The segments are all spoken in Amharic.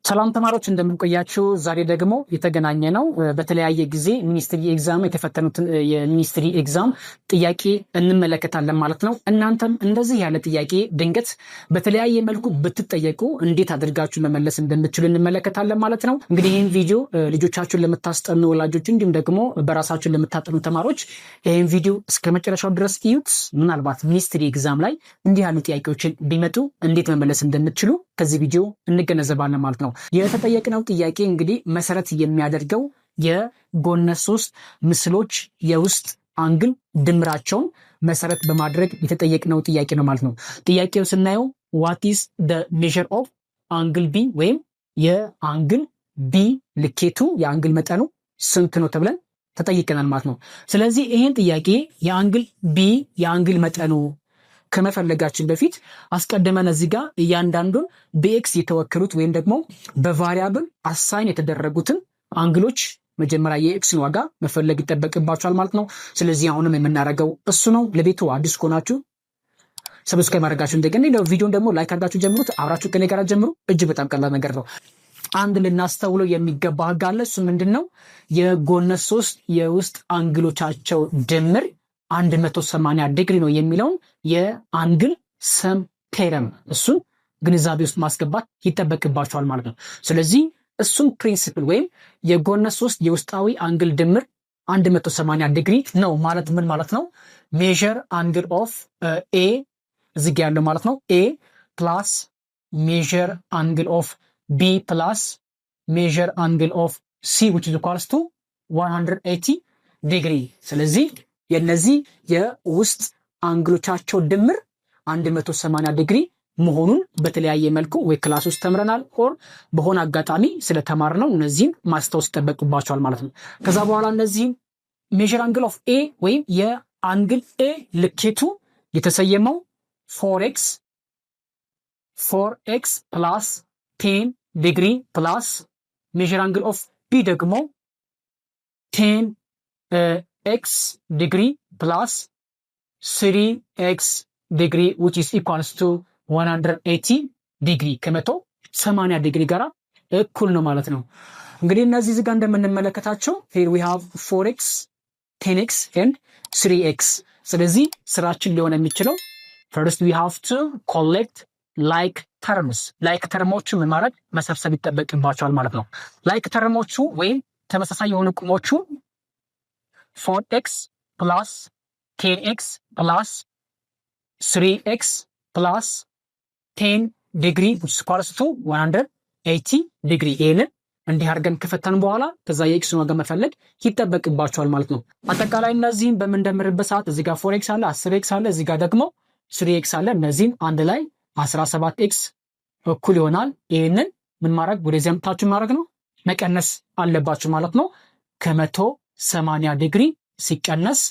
ሰላም ተማሪዎች እንደምንቆያችሁ። ዛሬ ደግሞ የተገናኘ ነው በተለያየ ጊዜ ሚኒስትሪ ኤግዛም የተፈተኑትን የሚኒስትሪ ኤግዛም ጥያቄ እንመለከታለን ማለት ነው። እናንተም እንደዚህ ያለ ጥያቄ ድንገት በተለያየ መልኩ ብትጠየቁ እንዴት አድርጋችሁ መመለስ እንደምትችሉ እንመለከታለን ማለት ነው። እንግዲህ ይህን ቪዲዮ ልጆቻችሁን ለምታስጠኑ ወላጆች እንዲሁም ደግሞ በራሳችሁን ለምታጠኑ ተማሪዎች ይህን ቪዲዮ እስከ መጨረሻው ድረስ እዩት። ምናልባት ሚኒስትሪ ኤግዛም ላይ እንዲህ ያሉ ጥያቄዎችን ቢመጡ እንዴት መመለስ እንደምትችሉ ከዚህ ቪዲዮ እንገነዘባለን ማለት ነው። የተጠየቅነው ጥያቄ እንግዲህ መሰረት የሚያደርገው የጎነ ሶስት ምስሎች የውስጥ አንግል ድምራቸውን መሰረት በማድረግ የተጠየቅነው ጥያቄ ነው ማለት ነው። ጥያቄው ስናየው what is the measure of angle B ወይም የአንግል B ልኬቱ የአንግል መጠኑ ስንት ነው ተብለን ተጠይቀናል ማለት ነው። ስለዚህ ይህን ጥያቄ የአንግል B የአንግል መጠኑ ከመፈለጋችን በፊት አስቀድመን እዚህ ጋር እያንዳንዱን በኤክስ የተወከሉት ወይም ደግሞ በቫሪያብል አሳይን የተደረጉትን አንግሎች መጀመሪያ የኤክስን ዋጋ መፈለግ ይጠበቅባቸዋል ማለት ነው። ስለዚህ አሁንም የምናደርገው እሱ ነው። ለቤቱ አዲስ ከሆናችሁ ሰብስክራይብ ማድረጋችሁ እንደገና ቪዲዮን ደግሞ ላይክ አድርጋችሁ ጀምሩት። አብራችሁ ከኔ ጋር ጀምሩ። እጅግ በጣም ቀላል ነገር ነው። አንድ ልናስተውለው የሚገባ ህግ አለ። እሱ ምንድነው? የጎነ ሶስት የውስጥ አንግሎቻቸው ድምር 180 ዲግሪ ነው የሚለውን የአንግል ሰም ቴረም እሱን ግንዛቤ ውስጥ ማስገባት ይጠበቅባቸዋል ማለት ነው። ስለዚህ እሱን ፕሪንሲፕል ወይም የጎነ ሶስት የውስጣዊ አንግል ድምር 180 ዲግሪ ነው ማለት ምን ማለት ነው? ሜዥር አንግል ኦፍ ኤ እዚህ ጋር ያለው ማለት ነው። ኤ ፕላስ ሜዥር አንግል ኦፍ ቢ ፕላስ ሜዥር አንግል ኦፍ ሲ which is equals to 180 ዲግሪ። ስለዚህ የነዚህ የውስጥ አንግሎቻቸው ድምር 180 ዲግሪ መሆኑን በተለያየ መልኩ ወይ ክላስ ውስጥ ተምረናል ኦር በሆነ አጋጣሚ ስለተማርነው እነዚህን ማስታወስ ይጠበቅባቸዋል ማለት ነው። ከዛ በኋላ እነዚህን ሜዥር አንግል ኦፍ ኤ ወይም የአንግል ኤ ልኬቱ የተሰየመው 4x ፕላስ 10 ዲግሪ ፕላስ ሜዥር አንግል ኦፍ ቢ ደግሞ 10x ዲግሪ ፕላስ 3x ዲግሪ which is equals to 180 ዲግሪ ከ180 ዲግሪ ጋር እኩል ነው ማለት ነው። እንግዲህ እነዚህ እዚህ ጋር እንደምንመለከታቸው here we have 4x 10x and 3x። ስለዚህ ስራችን ሊሆን የሚችለው first we have to collect like ተርሞቹ ምን ማድረግ መሰብሰብ ይጠበቅባቸዋል ማለት ነው። like ተርሞቹ ወይም ተመሳሳይ የሆኑ ቁሞቹ 4x plus 10x plus 3x plus 10 ዲግሪ which is equals to 180 ዲግሪ። ይሄንን እንዲህ አድርገን ከፈተን በኋላ ከዛ የኤክስን ዋጋ መፈለግ ይጠበቅባቸዋል ማለት ነው። አጠቃላይ እነዚህን በምንደምርበት ሰዓት እዚህ ጋር 4x አለ፣ 10x አለ፣ እዚህ ጋር ደግሞ 3x አለ። እነዚህን አንድ ላይ 17x እኩል ይሆናል። ይሄንን ምን ማድረግ ወደዚህ አምጥታችሁ ማድረግ ነው መቀነስ አለባችሁ ማለት ነው። ከ180 ዲግሪ ሲቀነስ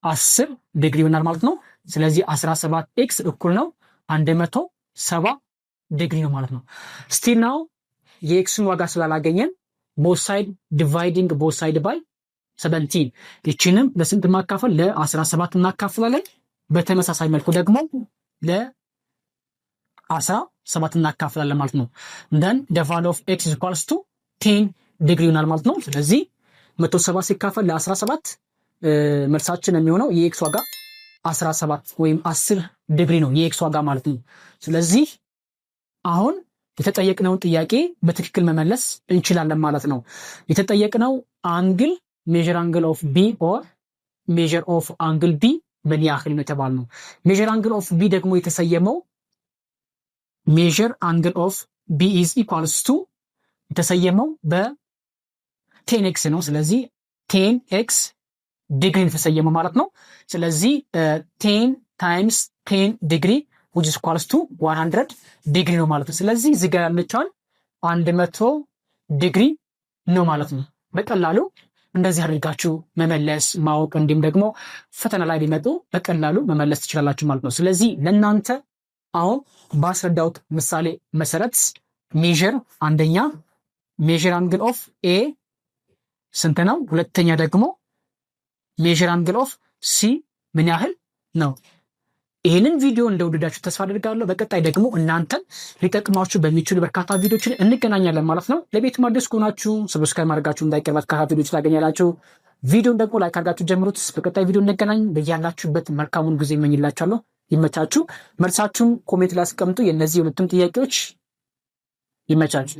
10 ዲግሪ ይሆናል ማለት ነው። ስለዚህ 17x እኩል ነው 170 ዲግሪ ነው ማለት ነው። ስቲል ናው የኤክስን ዋጋ ስላላገኘን both side dividing both side by 17 ይችንም ለስንት ማካፈል ለ17 እናካፍላለን። በተመሳሳይ መልኩ ደግሞ ለ17 እናካፍላለን ማለት ነው። then the value of x is equals to 10 ዲግሪ ይሆናል ማለት ነው። ስለዚህ 170 ሲካፈል ለ17 መልሳችን የሚሆነው የኤክስ ዋጋ 17 ወይም 10 ዲግሪ ነው የኤክስ ዋጋ ማለት ነው። ስለዚህ አሁን የተጠየቅነውን ጥያቄ በትክክል መመለስ እንችላለን ማለት ነው። የተጠየቅነው አንግል ሜዥር አንግል ኦፍ ቢ ኦር ሜዥር ኦፍ አንግል ቢ ምን ያህል ነው የተባልነው። ሜዥር አንግል ኦፍ ቢ ደግሞ የተሰየመው ሜዥር አንግል ኦፍ ቢ ኢዝ ኢኳልስ ቱ የተሰየመው በ10x ነው። ስለዚህ 10x ዲግሪ የተሰየመው ማለት ነው። ስለዚህ 10 ታይምስ 10 ዲግሪ which is equals to 100 ዲግሪ ነው ማለት ነው። ስለዚህ እዚህ ጋር ያለችውን 100 ዲግሪ ነው ማለት ነው። በቀላሉ እንደዚህ አድርጋችሁ መመለስ ማወቅ እንዲሁም ደግሞ ፈተና ላይ ቢመጡ በቀላሉ መመለስ ትችላላችሁ ማለት ነው። ስለዚህ ለእናንተ አሁን ባስረዳሁት ምሳሌ መሰረት ሜዥር አንደኛ ሜዥር አንግል ኦፍ ኤ ስንት ነው? ሁለተኛ ደግሞ ሜዥር አንግል ኦፍ ሲ ምን ያህል ነው? ይህንን ቪዲዮ እንደወደዳችሁ ተስፋ አድርጋለሁ። በቀጣይ ደግሞ እናንተን ሊጠቅማችሁ በሚችሉ በርካታ ቪዲዮችን እንገናኛለን ማለት ነው። ለቤት አዲስ ከሆናችሁ ሰብስክራይብ ማድረጋችሁ እንዳይቀር፣ በርካታ ቪዲዮች ታገኛላችሁ። ቪዲዮን ደግሞ ላይክ አድርጋችሁ ጀምሩት። በቀጣይ ቪዲዮ እንገናኝ። በያላችሁበት መልካሙን ጊዜ እመኝላችኋለሁ። ይመቻችሁ። መልሳችሁን ኮሜንት ላይ አስቀምጡ። የእነዚህ ሁለቱም ጥያቄዎች ይመቻችሁ።